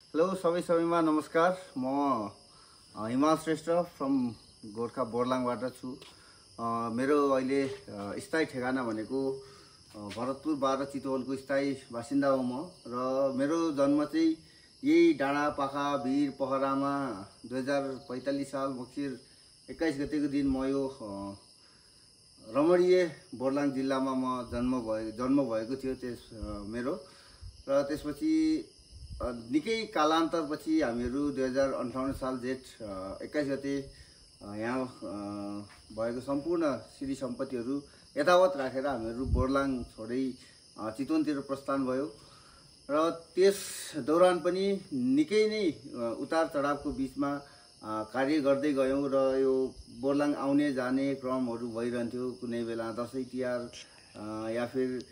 Hello सबैमा नमस्कार। म हिमाल श्रेष्ठ फ्रम गोर्खा बोर्लाङबाट छु। मेरो अहिले स्थायी ठेगाना भनेको भरतपुर 12 चितवनको स्थायी बासिन्दा हो म। र मेरो जन्म चाहिँ यही डाँडापाखा वीर पहरामा 2045 साल मक्सिर 21 गतेको दिन म यो रमणीय बोर्लाङ जिल्लामा म जन्म भएको थियो मेरो। र त्यसपछि निकै कालान्तरपछि हामीहरू 2058 साल जेठ 21 गते यहाँ भएको सम्पूर्ण श्री सम्पत्तिहरू यथावत राखेर हामीहरू बोर्लाङ छोडै चितवनतिर प्रस्थान भयो। र त्यस दौरान पनि निकै नै उतार चढावको बिचमा कार्य गर्दै गयौँ र यो बोर्लाङ आउने जाने क्रमहरू भइरहन्थ्यो। कुनै बेला दसैँ तिहार या फिर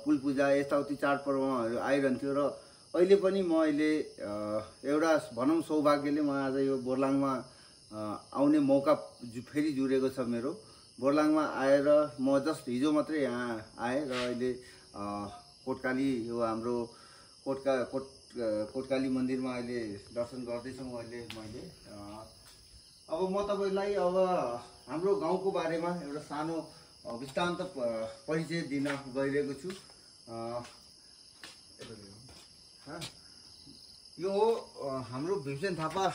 कुल पूजा यताउति चाडपर्वहरू आइरहन्थ्यो। र अहिले पनि म एउटा भनौँ सौभाग्यले म आज यो बोर्लाङमा आउने मौका फेरि जुरेको छ मेरो। बोर्लाङमा आएर म जस्ट हिजो मात्रै यहाँ आएँ र अहिले कोटकाली यो हाम्रो कोटकाली मन्दिरमा अहिले दर्शन गर्दैछु मैले। अब म तपाईँलाई अब हाम्रो गाउँको बारेमा एउटा सानो वृत्तान्त परिचय दिन गइरहेको छु। यो हाम्रो भीमसेन थापा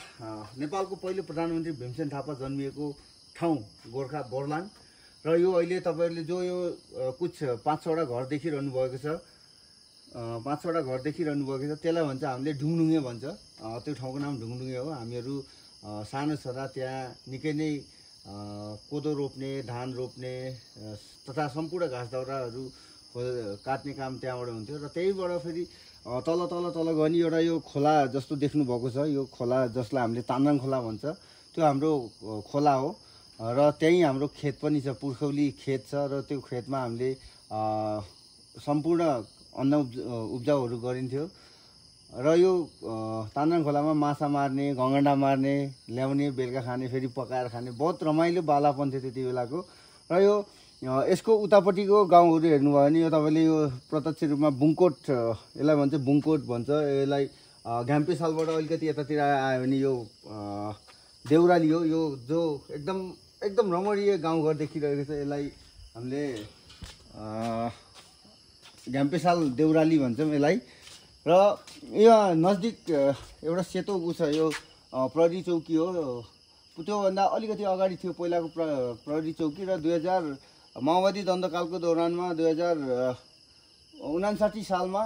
नेपालको पहिलो प्रधानमन्त्री भीमसेन थापा जन्मिएको ठाउँ गोर्खा बोर्लाङ। र यो अहिले तपाईँहरूले जो यो कुछ 5-6वटा घर देखिरहनु भएको छ, 5-6वटा घर देखिरहनु भएको छ, त्यसलाई भन्छ हामीले ढुङढुङ्गे भन्छ। त्यो ठाउँको नाम ढुङढुङ्गे हो। हामीहरू सानो छँदा त्यहाँ निकै नै कोदो रोप्ने, धान रोप्ने तथा सम्पूर्ण घाँस दाउराहरू काट्ने काम त्यहाँबाट हुन्थ्यो। र त्यहीबाट फेरि तल गयो नि एउटा यो खोला जस्तो देख्नु भएको छ। यो खोला जसलाई हामीले तान्दाङ खोला भन्छ, त्यो हाम्रो खोला हो। र त्यहीँ हाम्रो खेत पनि छ, पुर्खौली खेत छ। र त्यो खेतमा हामीले सम्पूर्ण अन्न उब्जाउहरू गरिन्थ्यो। र यो तान्दाङ खोलामा माछा मार्ने, घङ्गडा मार्ने, ल्याउने, बेलुका खाने, फेरि पकाएर खाने बहुत रमाइलो बालापन थियो त्यति बेलाको। र यो यसको उतापट्टिको गाउँहरू हेर्नुभयो भने यो तपाईँले यो प्रत्यक्ष रूपमा बुङकोट, यसलाई भन्छ बुङकोट भन्छ। यसलाई घ्याम्पे सालबाट अलिकति यतातिर आयो भने यो देउराली हो। यो जो एकदम रमणीय गाउँघर देखिरहेको छ, यसलाई हामीले घ्याम्पे साल देउराली भन्छौँ यसलाई। र यो नजिक एउटा सेतो उ छ, यो प्रहरी चौकी हो। त्योभन्दा अलिकति अगाडि थियो पहिलाको प्रहरी चौकी। र माओवादी द्वन्द्वकालको दौरानमा 2059 सालमा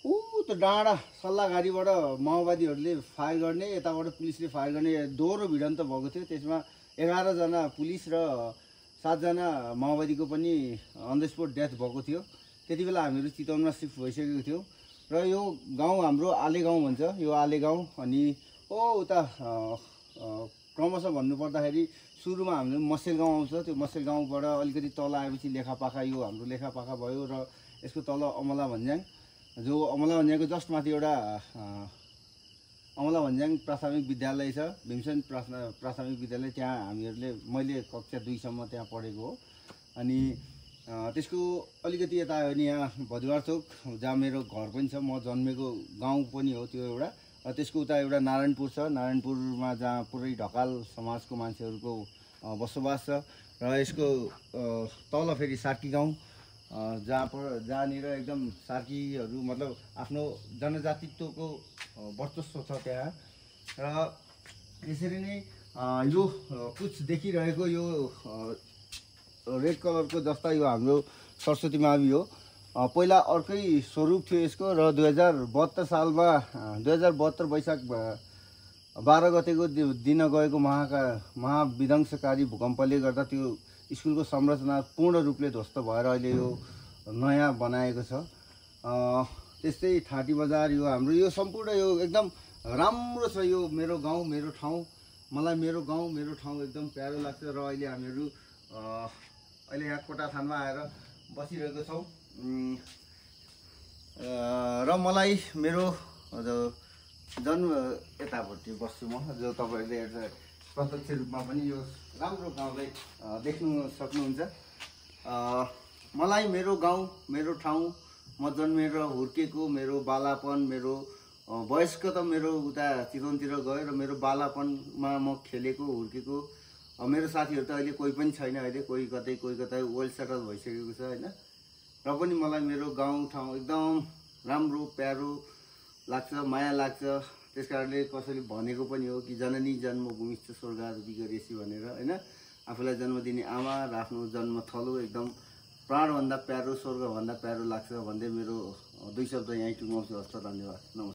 त्यो डाँडा सल्लाहघारीबाट माओवादीहरूले फायर गर्ने, यताबाट पुलिसले फायर गर्ने दोहोरो भिडन्त भएको थियो। त्यसमा 11 जना पुलिस र 7 जना माओवादीको पनि अन द स्पोट डेथ भएको थियो। त्यति बेला हामीहरू चितवनमा सिफ्ट भइसकेको थियौँ। र यो गाउँ हाम्रो आले गाउँ भन्छ, यो आले गाउँ। अनि उता क्रमशः भन्नुपर्दाखेरि सुरुमा हाम्रो मसेल गाउँ आउँछ। त्यो मसेल गाउँबाट अलिकति तल आएपछि लेखापाखा, यो हाम्रो लेखापाखा भयो। र यसको तल अमला भन्ज्याङ, जो अमला भन्ज्याङको जस्ट माथि एउटा अमला भन्ज्याङ प्राथमिक विद्यालय छ, भीमसेन प्राथमिक विद्यालय। त्यहाँ मैले कक्षा 2 सम्म त्यहाँ पढेको हो। अनि त्यसको अलिकति यता आयो भने यहाँ भदुवार चौक, जहाँ मेरो घर पनि छ, म जन्मेको गाउँ पनि हो त्यो एउटा। त्यसको उता एउटा नारायणपुर छ, नारायणपुरमा जहाँ पुरै ढकाल समाजको मान्छेहरूको बसोबास छ। र यसको तल फेरि सार्की गाउँ, जहाँनिर एकदम सार्कीहरू मतलब आफ्नो जनजातित्वको वर्चस्व छ त्यहाँ। र यसरी नै यो कुछ देखिरहेको यो रेड कलरको जस्ता यो हाम्रो सरस्वती मावि हो। पहिला अर्कै स्वरूप थियो यसको। र 2072 सालमा 2072 वैशाख 12 गतेको दिन गएको महाविध्वंसकारी भूकम्पले गर्दा त्यो स्कुलको संरचना पूर्ण रूपले ध्वस्त भएर अहिले यो नयाँ बनाएको छ। त्यस्तै ठाँटी बजार, यो हाम्रो यो सम्पूर्ण यो एकदम राम्रो छ। यो मेरो गाउँ मेरो ठाउँ, मलाई मेरो गाउँ मेरो ठाउँ एकदम प्यारो लाग्छ। र अहिले हामीहरू अहिले यहाँ कोटाथानमा आएर बसिरहेको छौँ। र मलाई मेरो जन्म यतापट्टि बस्छु म, जो तपाईँहरूले प्रत्यक्ष रूपमा पनि यो राम्रो गाउँलाई देख्नु सक्नुहुन्छ। मलाई मेरो गाउँ मेरो ठाउँ, म जन्मेर हुर्केको मेरो बालापन, मेरो वयस्क त मेरो उता चितवनतिर गयो र मेरो बालापनमा म खेलेको हुर्केको मेरो साथीहरू त अहिले कोही पनि छैन। अहिले कोही कतै वेल सेटल भइसकेको छ होइन। र पनि मलाई मेरो गाउँठाउँ एकदम राम्रो प्यारो लाग्छ, माया लाग्छ। त्यस कारणले कसैले भनेको पनि हो कि जननी जन्मभूमिश्च स्वर्गादपि गरेसी भनेर होइन। आफूलाई जन्म दिने आमा र आफ्नो जन्मथलो एकदम प्राणभन्दा प्यारो, स्वर्गभन्दा प्यारो लाग्छ भन्दै मेरो 2 शब्द यहीँ टुङ्गाउँछु। हस्त, धन्यवाद, नमस्कार।